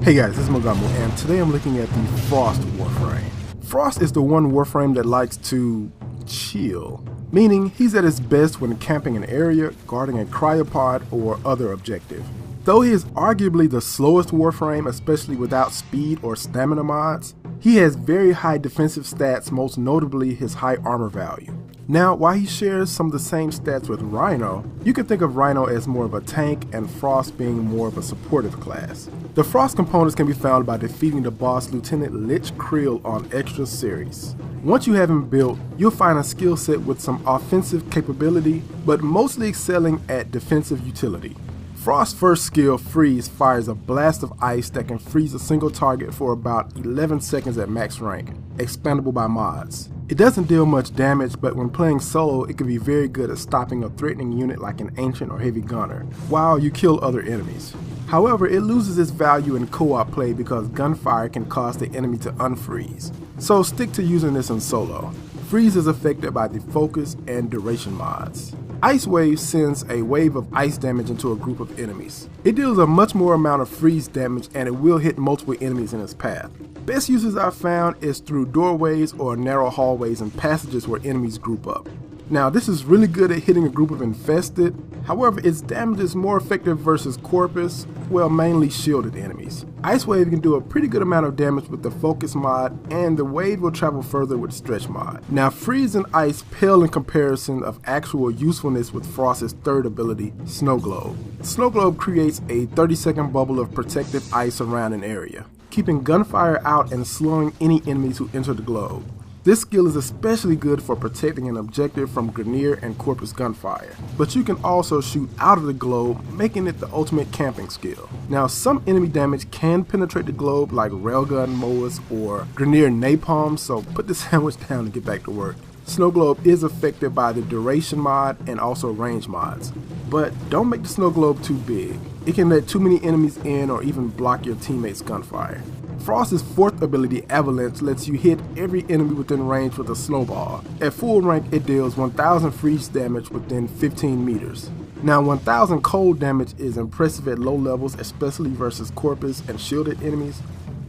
Hey guys, this is Mogamu, and today I'm looking at the Frost Warframe. Frost is the one Warframe that likes to chill, meaning he's at his best when camping an area, guarding a cryopod, or other objective. Though he is arguably the slowest Warframe, especially without speed or stamina mods, he has very high defensive stats, most notably his high armor value. Now, while he shares some of the same stats with Rhino, you can think of Rhino as more of a tank and Frost being more of a supportive class. The Frost components can be found by defeating the boss Lieutenant Lich Creel on Extra Series. Once you have him built, you'll find a skill set with some offensive capability, but mostly excelling at defensive utility. Frost's first skill, Freeze, fires a blast of ice that can freeze a single target for about 11 seconds at max rank, expandable by mods. It doesn't deal much damage, but when playing solo, it can be very good at stopping a threatening unit like an Ancient or Heavy Gunner, while you kill other enemies. However, it loses its value in co-op play because gunfire can cause the enemy to unfreeze, so stick to using this in solo. Freeze is affected by the focus and duration mods. Ice Wave sends a wave of ice damage into a group of enemies. It deals a much more amount of freeze damage, and it will hit multiple enemies in its path. Best uses I've found is through doorways or narrow hallways and passages where enemies group up. Now, this is really good at hitting a group of infested, however its damage is more effective versus Corpus, well, mainly shielded enemies. Ice Wave can do a pretty good amount of damage with the focus mod, and the wave will travel further with stretch mod. Now, Freeze and Ice pale in comparison of actual usefulness with Frost's third ability, Snow Globe. Snow Globe creates a 30-second bubble of protective ice around an area, keeping gunfire out and slowing any enemies who enter the globe. This skill is especially good for protecting an objective from Grineer and Corpus gunfire, but you can also shoot out of the globe, making it the ultimate camping skill. Now, some enemy damage can penetrate the globe like Railgun Moas or Grineer Napalm, so put the sandwich down and get back to work. Snow Globe is affected by the duration mod and also range mods, but don't make the Snow Globe too big. It can let too many enemies in or even block your teammates' gunfire. Frost's fourth ability, Avalanche, lets you hit every enemy within range with a snowball. At full rank, it deals 1000 freeze damage within 15 meters. Now, 1000 cold damage is impressive at low levels, especially versus Corpus and shielded enemies,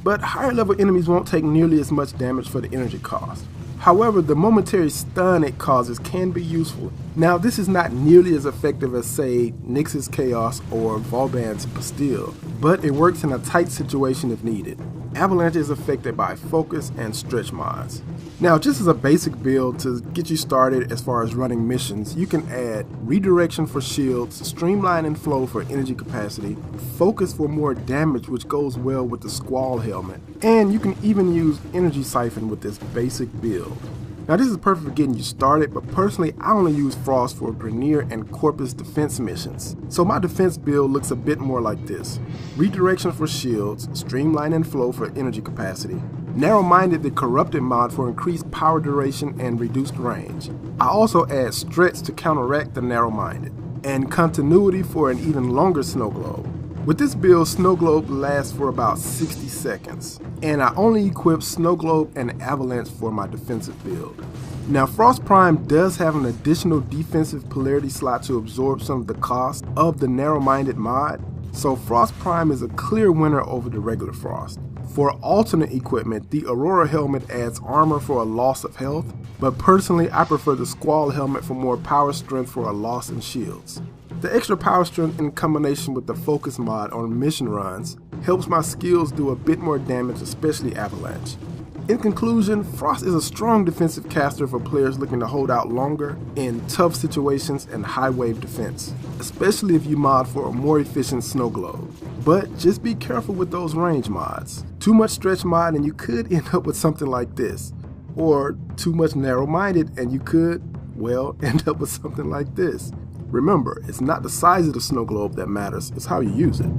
but higher level enemies won't take nearly as much damage for the energy cost. However, the momentary stun it causes can be useful. Now, this is not nearly as effective as, say, Nyx's Chaos or Vauban's Bastille, but it works in a tight situation if needed. Avalanche is affected by focus and stretch mods. Now, just as a basic build to get you started as far as running missions, you can add redirection for shields, streamline and flow for energy capacity, focus for more damage, which goes well with the Squall helmet, and you can even use energy siphon with this basic build. Now, this is perfect for getting you started, but personally I only use Frost for Grineer and Corpus defense missions. So my defense build looks a bit more like this. Redirection for shields, streamline and flow for energy capacity, narrow-minded the corrupted mod for increased power duration and reduced range. I also add stretch to counteract the narrow-minded, and continuity for an even longer snow globe. With this build, Snow Globe lasts for about 60 seconds, and I only equip Snow Globe and Avalanche for my defensive build. Now, Frost Prime does have an additional defensive polarity slot to absorb some of the cost of the narrow-minded mod, so Frost Prime is a clear winner over the regular Frost. For alternate equipment, the Aurora helmet adds armor for a loss of health, but personally I prefer the Squall helmet for more power strength for a loss in shields. The extra power strength in combination with the focus mod on mission runs helps my skills do a bit more damage, especially Avalanche. In conclusion, Frost is a strong defensive caster for players looking to hold out longer in tough situations and high wave defense, especially if you mod for a more efficient snow globe. But just be careful with those range mods. Too much stretch mod and you could end up with something like this, or too much narrow-minded and you could, well, end up with something like this. Remember, it's not the size of the snow globe that matters, it's how you use it.